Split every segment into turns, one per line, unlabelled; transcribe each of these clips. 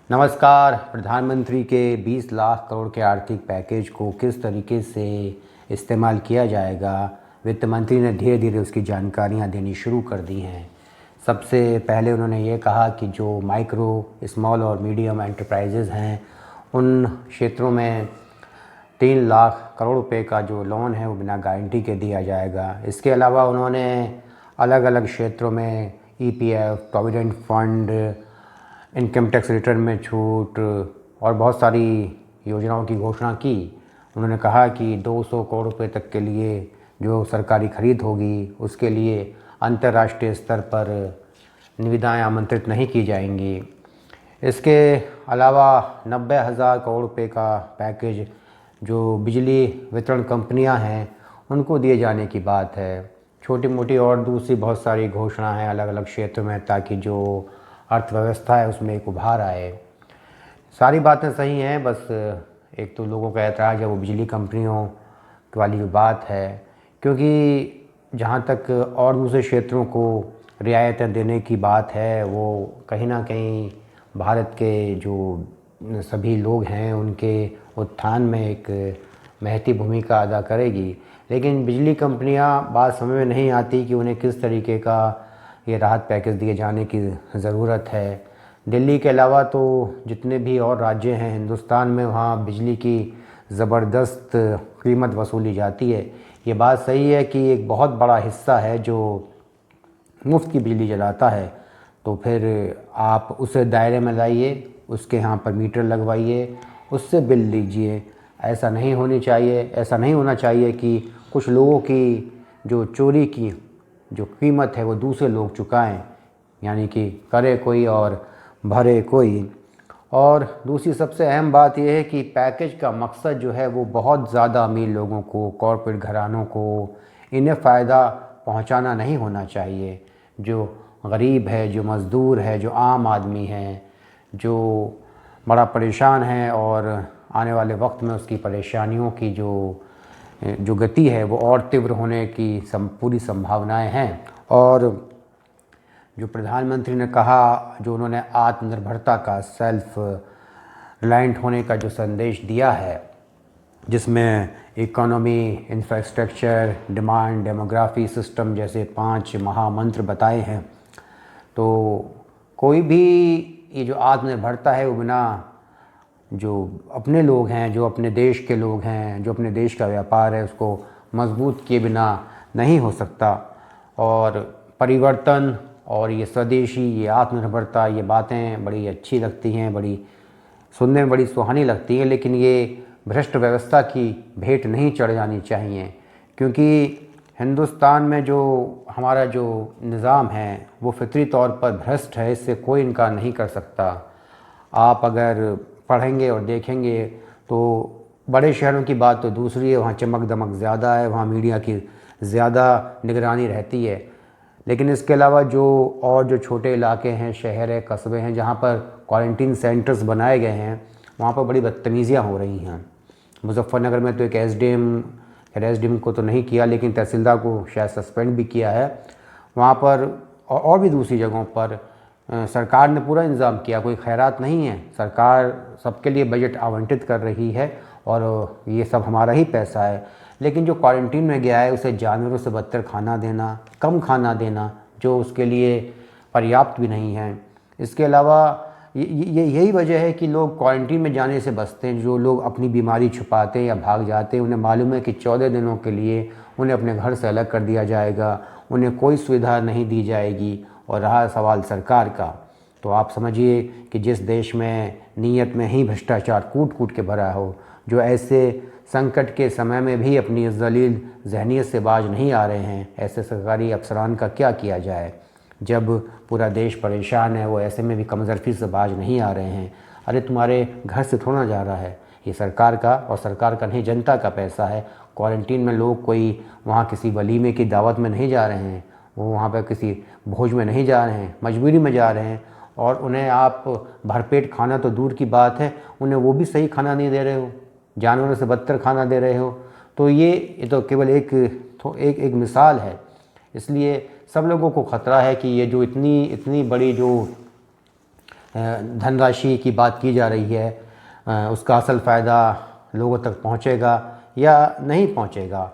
नमस्कार। प्रधानमंत्री के 20 लाख करोड़ के आर्थिक पैकेज को किस तरीके से इस्तेमाल किया जाएगा, वित्त मंत्री ने धीरे धीरे उसकी जानकारियां देनी शुरू कर दी हैं। सबसे पहले उन्होंने ये कहा कि जो माइक्रो, स्मॉल और मीडियम एंटरप्राइजेज़ हैं, उन क्षेत्रों में 3 लाख करोड़ रुपए का जो लोन है वो बिना गारंटी के दिया जाएगा। इसके अलावा उन्होंने अलग अलग क्षेत्रों में EPF, provident fund, income tax return में छूट और बहुत सारी योजनाओं की घोषणा की। उन्होंने कहा कि 200 करोड़ रुपए तक के लिए जो सरकारी खरीद होगी उसके लिए अंतर्राष्ट्रीय स्तर पर निविदाएं आमंत्रित नहीं की जाएंगी। इसके अलावा 90,000 करोड़ रुपए का पैकेज जो बिजली वितरण कंपनियां हैं उनको दिए जाने की बात है। छोटी मोटी और दूसरी बहुत सारी घोषणा हैं अलग अलग क्षेत्र में, ताकि जो अर्थव्यवस्था है उसमें एक उभार आए। सारी बातें सही हैं, बस एक तो लोगों का ऐतराज़ है वो बिजली कंपनियों वाली जो बात है, क्योंकि जहाँ तक और दूसरे क्षेत्रों को रियायतें देने की बात है वो कहीं ना कहीं भारत के जो सभी लोग हैं उनके उत्थान में एक महती भूमिका अदा करेगी। लेकिन बिजली कंपनियां बात समझ में नहीं आती कि उन्हें किस तरीके का ये राहत पैकेज दिए जाने की ज़रूरत है। दिल्ली के अलावा तो जितने भी और राज्य हैं हिंदुस्तान में, वहाँ बिजली की ज़बरदस्त कीमत वसूली जाती है। ये बात सही है कि एक बहुत बड़ा हिस्सा है जो मुफ्त की बिजली जलाता है, तो फिर आप उसे दायरे में लाइए, उसके यहाँ पर मीटर लगवाइए, उससे बिल लीजिए। ऐसा नहीं होना चाहिए कि कुछ लोगों की जो चोरी की जो कीमत है वो दूसरे लोग चुकाएं, यानी कि करे कोई और भरे कोई। और दूसरी सबसे अहम बात यह है कि पैकेज का मकसद जो है वो बहुत ज़्यादा अमीर लोगों को, कॉरपोरेट घरानों को, इन्हें फ़ायदा पहुंचाना नहीं होना चाहिए। जो गरीब है, जो मज़दूर है, जो आम आदमी है, जो बड़ा परेशान है और आने वाले वक्त में उसकी परेशानियों की जो गति है वो और तीव्र होने की पूरी संभावनाएं हैं। और जो प्रधानमंत्री ने कहा, जो उन्होंने आत्मनिर्भरता का, सेल्फ रिलायंट होने का जो संदेश दिया है, जिसमें economy, infrastructure, demand, demography, system जैसे 5 महामंत्र बताए हैं, तो कोई भी ये जो आत्मनिर्भरता है वो बिना जो अपने लोग हैं, जो अपने देश के लोग हैं, जो अपने देश का व्यापार है उसको मजबूत किए बिना नहीं हो सकता। और परिवर्तन और ये स्वदेशी, ये आत्मनिर्भरता, ये बातें बड़ी अच्छी लगती हैं, बड़ी सुनने में बड़ी सुहानी लगती हैं, लेकिन ये भ्रष्ट व्यवस्था की भेंट नहीं चढ़ जानी चाहिए। क्योंकि हिंदुस्तान में जो हमारा जो निज़ाम है वो फितरी तौर पर भ्रष्ट है, इससे कोई इनकार नहीं कर सकता। आप अगर पढ़ेंगे और देखेंगे तो बड़े शहरों की बात तो दूसरी है, वहाँ चमक दमक ज़्यादा है, वहाँ मीडिया की ज़्यादा निगरानी रहती है। लेकिन इसके अलावा जो छोटे इलाके हैं, शहर है, कस्बे हैं, जहाँ पर क्वारंटीन सेंटर्स बनाए गए हैं, वहाँ पर बड़ी बदतमीज़ियाँ हो रही हैं। मुजफ्फरनगर में तो एक एसडीएम को तो नहीं किया, लेकिन तहसीलदार को शायद सस्पेंड भी किया है। वहाँ पर और भी दूसरी जगहों पर सरकार ने पूरा इंतज़ाम किया, कोई खैरात नहीं है। सरकार सबके लिए बजट आवंटित कर रही है और ये सब हमारा ही पैसा है। लेकिन जो क्वारंटीन में गया है उसे जानवरों से बदतर खाना देना, कम खाना देना, जो उसके लिए पर्याप्त भी नहीं है। इसके अलावा यही वजह है कि लोग क्वारंटीन में जाने से बचते हैं। जो लोग अपनी बीमारी छुपाते हैं या भाग जाते हैं, उन्हें मालूम है कि 14 दिनों के लिए उन्हें अपने घर से अलग कर दिया जाएगा, उन्हें कोई सुविधा नहीं दी जाएगी। और रहा सवाल सरकार का, तो आप समझिए कि जिस देश में नीयत में ही भ्रष्टाचार कूट कूट के भरा हो, जो ऐसे संकट के समय में भी अपनी ज़लील ज़हनियत से बाज नहीं आ रहे हैं, ऐसे सरकारी अफसरान का क्या किया जाए। जब पूरा देश परेशान है, वो ऐसे में भी कमज़रफ़ी से बाज नहीं आ रहे हैं। अरे तुम्हारे घर से थोड़ा जा रहा है, ये सरकार का, और सरकार का नहीं जनता का पैसा है। क्वारंटीन में लोग कोई वहाँ किसी वलीमे की दावत में नहीं जा रहे हैं, वो वहाँ पर किसी भोज में नहीं जा रहे हैं, मजबूरी में जा रहे हैं। और उन्हें आप भरपेट खाना तो दूर की बात है, उन्हें वो भी सही खाना नहीं दे रहे हो, जानवरों से बदतर खाना दे रहे हो। तो ये तो केवल एक मिसाल है। इसलिए सब लोगों को ख़तरा है कि ये जो इतनी बड़ी जो धनराशि की बात की जा रही है उसका असल फ़ायदा लोगों तक पहुंचेगा या नहीं पहुंचेगा।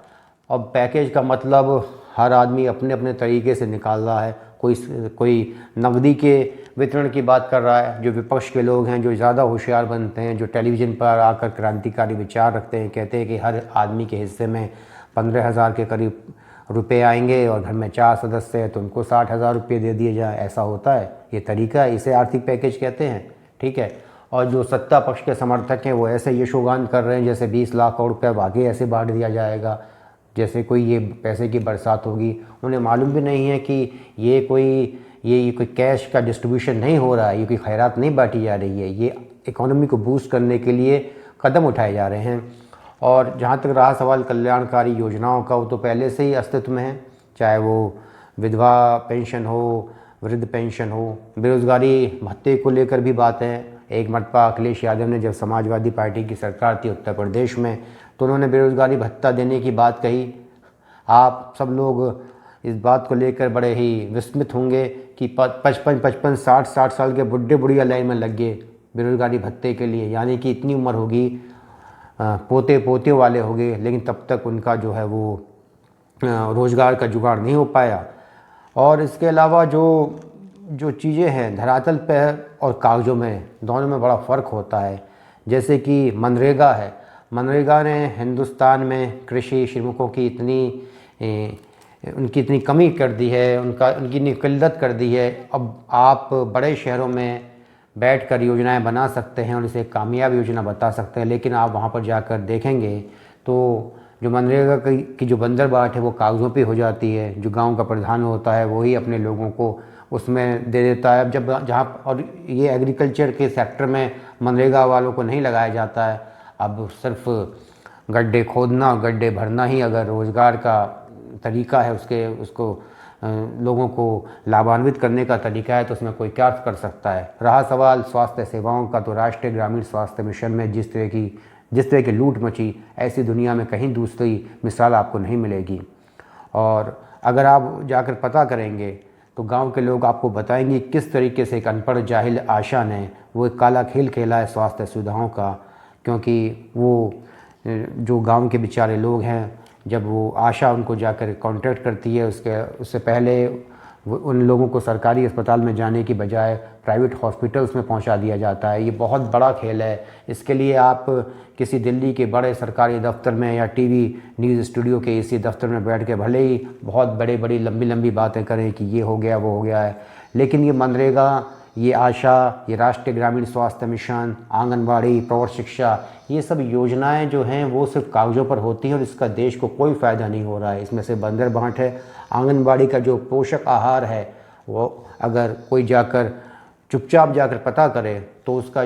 अब पैकेज का मतलब हर आदमी अपने अपने तरीके से निकाल रहा है। कोई नकदी के वितरण की बात कर रहा है, जो विपक्ष के लोग हैं, जो ज़्यादा होशियार बनते हैं, जो टेलीविज़न पर आकर क्रांतिकारी विचार रखते हैं, कहते हैं कि हर आदमी के हिस्से में 15,000 के करीब रुपए आएंगे और घर में 4 सदस्य हैं तो उनको 60,000 रुपये दे दिए जाए। ऐसा होता है, ये तरीका है, इसे आर्थिक पैकेज कहते हैं। ठीक है। और जो सत्ता पक्ष के समर्थक हैं वो ऐसे यशोगान कर रहे हैं जैसे 20 लाख करोड़ रुपये आगे ऐसे बांट दिया जाएगा, जैसे कोई ये पैसे की बरसात होगी। उन्हें मालूम भी नहीं है कि ये कोई कैश का डिस्ट्रीब्यूशन नहीं हो रहा है, ये कोई खैरात नहीं बांटी जा रही है, ये इकोनॉमी को बूस्ट करने के लिए कदम उठाए जा रहे हैं। और जहाँ तक रहा सवाल कल्याणकारी योजनाओं का, वो तो पहले से ही अस्तित्व में है, चाहे वो विधवा पेंशन हो, वृद्ध पेंशन हो, बेरोज़गारी भत्ते को लेकर भी बात है। एक मरतबा अखिलेश यादव ने जब समाजवादी पार्टी की सरकार थी उत्तर प्रदेश में तो उन्होंने बेरोज़गारी भत्ता देने की बात कही। आप सब लोग इस बात को लेकर बड़े ही विस्मित होंगे कि 55 60 साल के बुढ़े बुढ़िया लाइन में लग गए बेरोज़गारी भत्ते के लिए, यानी कि इतनी उम्र होगी, पोते पोते वाले हो गए, लेकिन तब तक उनका जो है वो रोज़गार का जुगाड़ नहीं हो पाया। और इसके अलावा जो चीज़ें हैं धरातल पर और कागज़ों में, दोनों में बड़ा फ़र्क होता है। जैसे कि मनरेगा है, मनरेगा ने हिंदुस्तान में कृषि श्रमिकों की उनकी इतनी कमी कर दी है, उनकी इतनी किल्लत कर दी है। अब आप बड़े शहरों में बैठकर योजनाएं बना सकते हैं और इसे कामयाब योजना बता सकते हैं, लेकिन आप वहां पर जाकर देखेंगे तो जो मनरेगा की जो बंदरबाट है वो कागज़ों पे हो जाती है। जो गांव का प्रधान होता है वही अपने लोगों को उसमें दे देता है। अब जब जहाँ और ये एग्रीकल्चर के सेक्टर में मनरेगा वालों को नहीं लगाया जाता है। अब सिर्फ गड्ढे खोदना, गड्ढे भरना ही अगर रोज़गार का तरीका है, उसको लोगों को लाभान्वित करने का तरीका है तो उसमें कोई क्या कर सकता है। रहा सवाल स्वास्थ्य सेवाओं का, तो राष्ट्रीय ग्रामीण स्वास्थ्य मिशन में जिस तरह की लूट मची, ऐसी दुनिया में कहीं दूसरी मिसाल आपको नहीं मिलेगी। और अगर आप जाकर पता करेंगे तो गांव के लोग आपको बताएंगे किस तरीके से एक अनपढ़ जाहिल आशा ने वो एक काला खेल खेला है स्वास्थ्य सुविधाओं का। क्योंकि वो जो गांव के बेचारे लोग हैं, जब वो आशा उनको जाकर कांटेक्ट करती है, उससे पहले उन लोगों को सरकारी अस्पताल में जाने की बजाय प्राइवेट हॉस्पिटल्स में पहुंचा दिया जाता है। ये बहुत बड़ा खेल है। इसके लिए आप किसी दिल्ली के बड़े सरकारी दफ्तर में या टीवी न्यूज़ स्टूडियो के इसी दफ्तर में बैठ के भले ही बहुत बड़ी लंबी बातें करें कि ये हो गया वो हो गया है, लेकिन ये मनरेगा, ये आशा, ये राष्ट्रीय ग्रामीण स्वास्थ्य मिशन, आंगनबाड़ी, प्रौढ़ शिक्षा, ये सब योजनाएं जो हैं वो सिर्फ कागज़ों पर होती हैं और इसका देश को कोई फ़ायदा नहीं हो रहा है। इसमें से बंदरबाट है। आंगनबाड़ी का जो पोषक आहार है वो अगर कोई जाकर चुपचाप जाकर पता करे तो उसका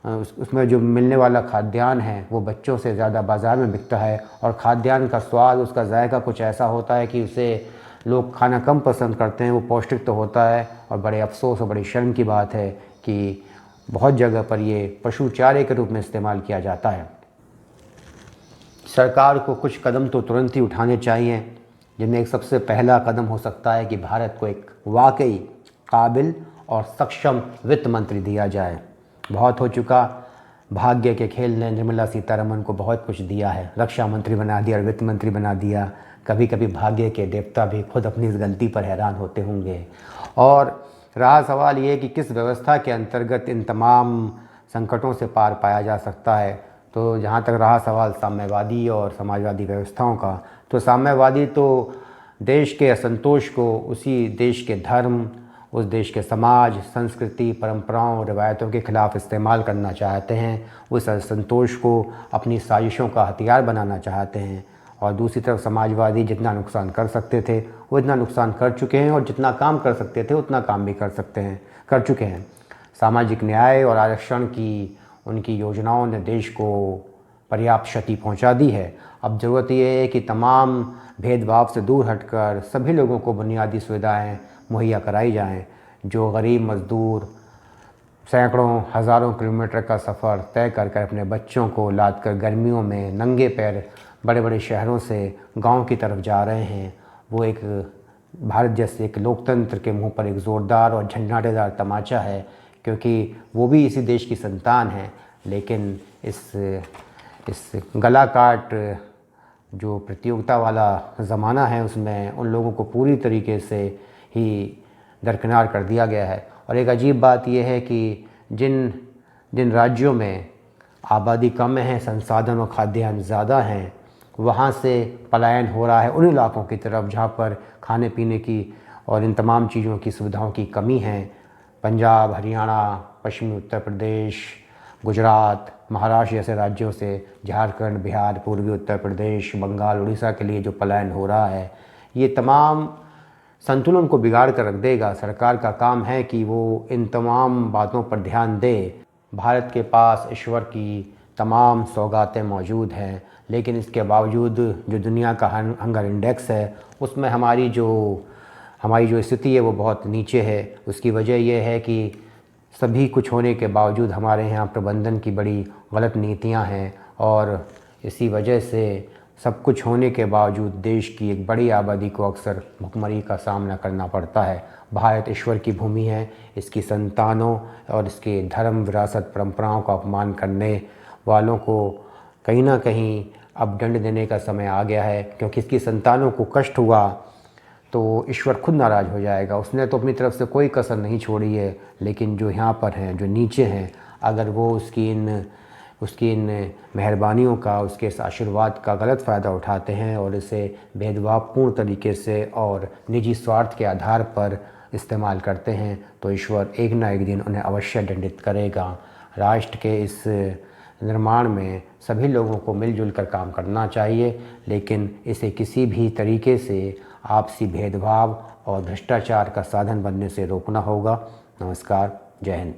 उसमें जो मिलने वाला खाद्यान्न है वो बच्चों से ज़्यादा बाज़ार में बिकता है। और खाद्यान्न का स्वाद, उसका जायका कुछ ऐसा होता है कि उसे लोग खाना कम पसंद करते हैं। वो पौष्टिक तो होता है और बड़े अफसोस और बड़ी शर्म की बात है कि बहुत जगह पर ये पशु चारे के रूप में इस्तेमाल किया जाता है। सरकार को कुछ कदम तो तुरंत ही उठाने चाहिए, जिनमें एक सबसे पहला कदम हो सकता है कि भारत को एक वाकई काबिल और सक्षम वित्त मंत्री दिया जाए। बहुत हो चुका, भाग्य के खेल ने निर्मला सीतारमण को बहुत कुछ दिया है, रक्षा मंत्री बना दिया और वित्त मंत्री बना दिया। कभी कभी भाग्य के देवता भी खुद अपनी इस गलती पर हैरान होते होंगे। और रहा सवाल ये कि किस व्यवस्था के अंतर्गत इन तमाम संकटों से पार पाया जा सकता है, तो जहाँ तक रहा सवाल साम्यवादी और समाजवादी व्यवस्थाओं का, तो साम्यवादी तो देश के असंतोष को उसी देश के धर्म, उस देश के समाज, संस्कृति, परंपराओं, रिवायतों के खिलाफ इस्तेमाल करना चाहते हैं। उस असंतोष को अपनी साजिशों का हथियार बनाना चाहते हैं। और दूसरी तरफ समाजवादी जितना नुकसान कर सकते थे वो इतना नुकसान कर चुके हैं, और जितना काम कर सकते थे उतना काम भी कर चुके हैं। सामाजिक न्याय और आरक्षण की उनकी योजनाओं ने देश को पर्याप्त क्षति पहुंचा दी है। अब ज़रूरत ये है कि तमाम भेदभाव से दूर हटकर सभी लोगों को बुनियादी सुविधाएं मुहैया कराई जाएं। जो गरीब मज़दूर सैकड़ों हज़ारों किलोमीटर का सफ़र तय कर अपने बच्चों को लाद कर गर्मियों में नंगे पैर बड़े बड़े शहरों से गांव की तरफ जा रहे हैं, वो एक भारत जैसे एक लोकतंत्र के मुंह पर एक ज़ोरदार और झंझाटेदार तमाचा है क्योंकि वो भी इसी देश की संतान हैं। लेकिन इस गला काट जो प्रतियोगिता वाला ज़माना है उसमें उन लोगों को पूरी तरीके से ही दरकिनार कर दिया गया है। और एक अजीब बात यह है कि जिन जिन राज्यों में आबादी कम है, संसाधन और खाद्यान्न ज़्यादा हैं, वहाँ से पलायन हो रहा है उन इलाकों की तरफ जहाँ पर खाने पीने की और इन तमाम चीज़ों की सुविधाओं की कमी है। पंजाब, हरियाणा, पश्चिमी उत्तर प्रदेश, गुजरात, महाराष्ट्र जैसे राज्यों से झारखंड, बिहार, पूर्वी उत्तर प्रदेश, बंगाल, उड़ीसा के लिए जो पलायन हो रहा है, ये तमाम संतुलन को बिगाड़ कर रख देगा। सरकार का काम है कि वो इन तमाम बातों पर ध्यान दे। भारत के पास ईश्वर की तमाम सौगातें मौजूद हैं, लेकिन इसके बावजूद जो दुनिया का हंगर इंडेक्स है उसमें हमारी जो स्थिति है वो बहुत नीचे है। उसकी वजह यह है कि सभी कुछ होने के बावजूद हमारे यहाँ प्रबंधन की बड़ी गलत नीतियाँ हैं, और इसी वजह से सब कुछ होने के बावजूद देश की एक बड़ी आबादी को अक्सर भुखमरी का सामना करना पड़ता है। भारत ईश्वर की भूमि है, इसकी संतानों और इसके धर्म, विरासत, परंपराओं का अपमान करने वालों को कहीं ना कहीं अब दंड देने का समय आ गया है, क्योंकि इसकी संतानों को कष्ट हुआ तो ईश्वर खुद नाराज़ हो जाएगा। उसने तो अपनी तरफ से कोई कसर नहीं छोड़ी है, लेकिन जो यहाँ पर हैं, जो नीचे हैं, अगर वो उसकी इन मेहरबानियों का, उसके इस आशीर्वाद का गलत फ़ायदा उठाते हैं और इसे भेदभावपूर्ण तरीके से और निजी स्वार्थ के आधार पर इस्तेमाल करते हैं, तो ईश्वर एक ना एक दिन उन्हें अवश्य दंडित करेगा। राष्ट्र के इस निर्माण में सभी लोगों को मिलजुल कर काम करना चाहिए, लेकिन इसे किसी भी तरीके से आपसी भेदभाव और भ्रष्टाचार का साधन बनने से रोकना होगा। नमस्कार, जय हिंद।